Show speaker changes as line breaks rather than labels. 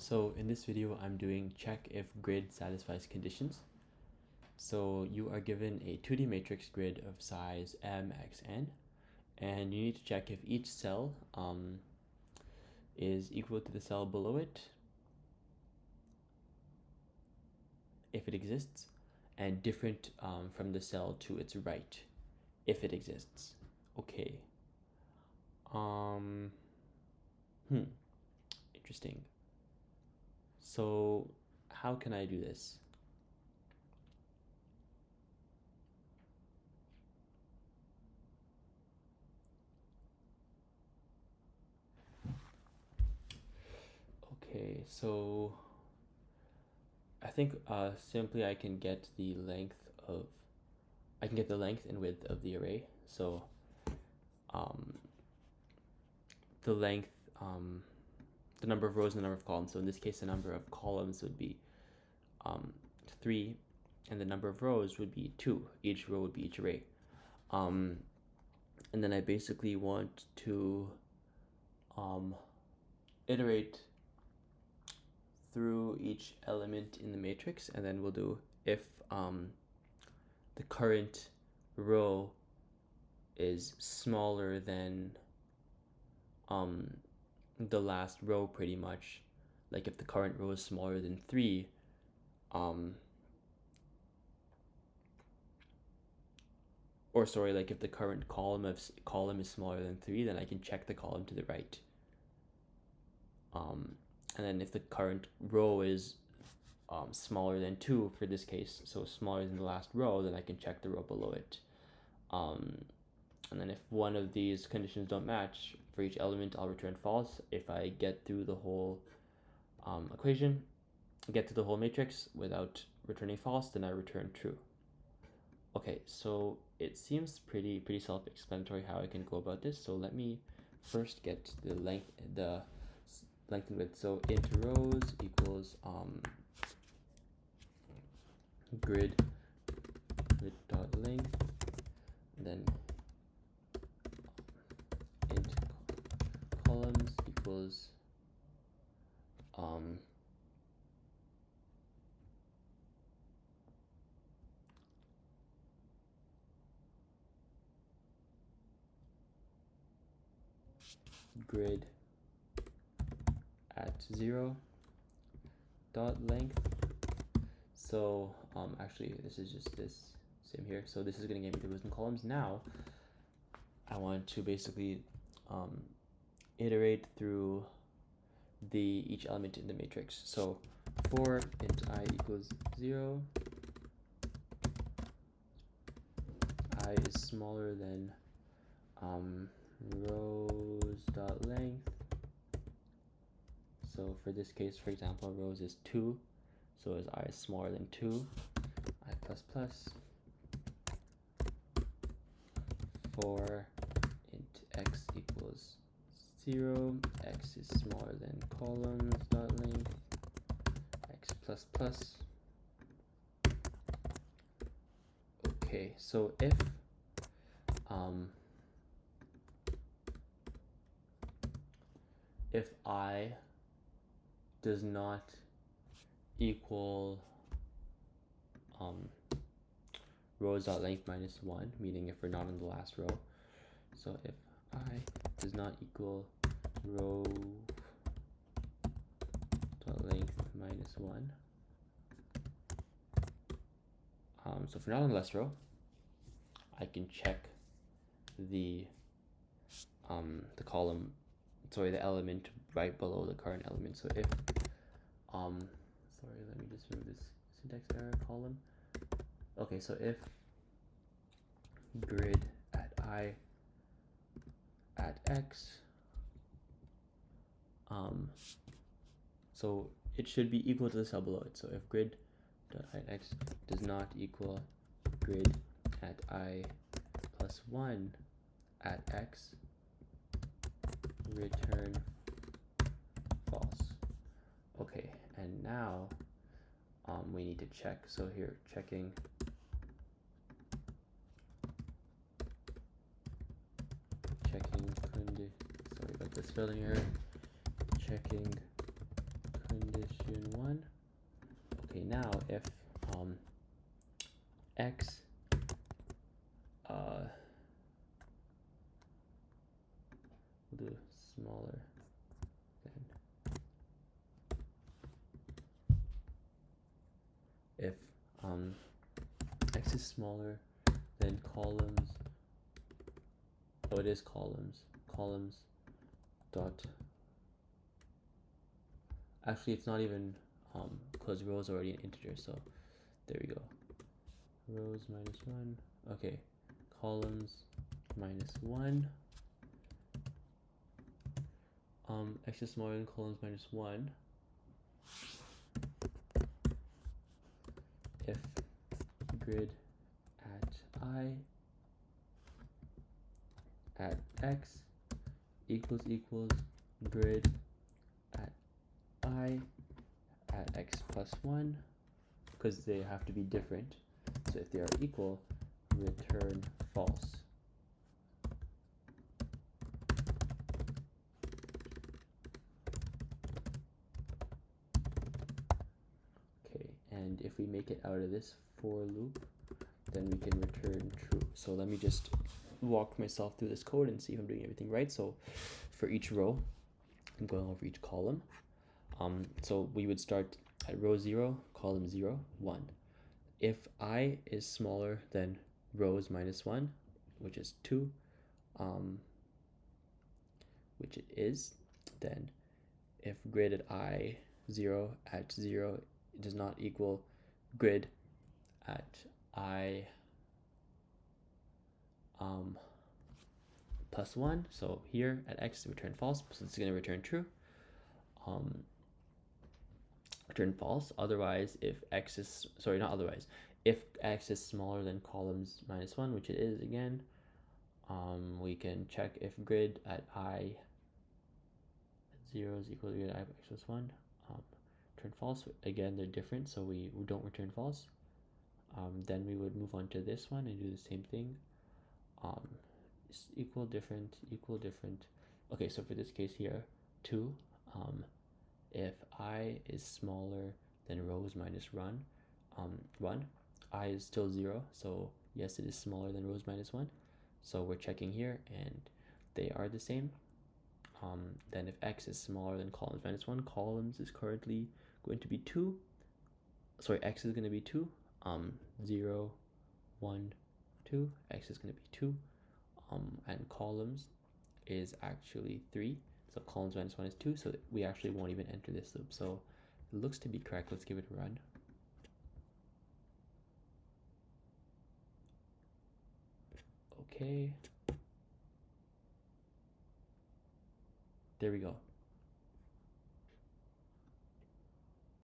So in this video, I'm doing check if grid satisfies conditions. So you are given a 2D matrix grid of size m, x, n, and you need to check if each cell is equal to the cell below it, if it exists, and different from the cell to its right, if it exists. Okay. Interesting. So how can I do this? Okay, so I think simply I can get the length and width of the array. So the length, the number of rows and the number of columns. So in this case, the number of columns would be 3, and the number of rows would be 2. Each row would be each array. And then I basically want to iterate through each element in the matrix, and then we'll do if the current row is smaller than the last row, pretty much. Like if the current row is smaller than 3, like if the current column is smaller than 3, then I can check the column to the right. And then if the current row is smaller than 2 for this case, so smaller than the last row, then I can check the row below it. And then if one of these conditions don't match, for each element I'll return false. If I get through the whole equation, get to the whole matrix without returning false, then I return true. Okay, so it seems pretty self-explanatory how I can go about this. So let me first get the length and width. So int rows equals grid dot length, and then int columns equals grid at 0 dot length. So actually this is just this same here. So this is going to give me the rows and columns. Now I want to basically iterate through each element in the matrix. So for int I equals 0, I is smaller than rows dot length. So for this case, for example, rows is 2, so as I is smaller than 2, I plus plus. For int x equals 0, x is smaller than columns dot length, x plus plus. Okay, so if I does not equal rows.length minus 1, meaning if we're not in the last row. So if I does not equal row.length minus 1, so if we're not in the last row, I can check the the element right below the current element. So if sorry, let me just remove this syntax error column. Okay, so if grid at I at x, so it should be equal to the cell below it. So if grid dot I at x does not equal grid at I plus 1 at x, return false. Okay, and now we need to check. So here, checking sorry about the spelling error. Checking condition if x we'll do smaller than, if x is smaller than columns, oh it is columns dot, actually it's not even because row is already an integer, so there we go, rows minus 1, okay, columns minus 1, x is smaller than columns minus 1 if grid at x equals grid at I at x plus 1, because they have to be different, so if they are equal, return false. Okay, and if we make it out of this for loop, then we can return true. So let me just walk myself through this code and see if I'm doing everything right. So for each row, I'm going over each column. So we would start at row 0, column 0, 1. If I is smaller than rows minus 1, which is 2, which it is, then if grid at I 0 at 0 does not equal grid at I plus 1, so here at x return false, so it's going to return true. Return false. Otherwise, if x is, sorry, not otherwise, if x is smaller than columns minus 1, which it is again, we can check if grid at I at 0 is equal to grid I x plus 1. Return false. Again, they're different, so we don't return false. Then we would move on to this one and do the same thing. Equal, different, equal, different. Okay, so for this case here, 2, if I is smaller than rows minus 1, I is still 0, so yes, it is smaller than rows minus 1. So we're checking here, and they are the same. Then if x is smaller than columns minus 1, columns is currently going to be 2. Sorry, x is going to be 2. 0, 1, 2. X is going to be 2. And columns is actually 3. So columns minus 1 is 2, so we actually won't even enter this loop. So it looks to be correct. Let's give it a run. Okay. There we go.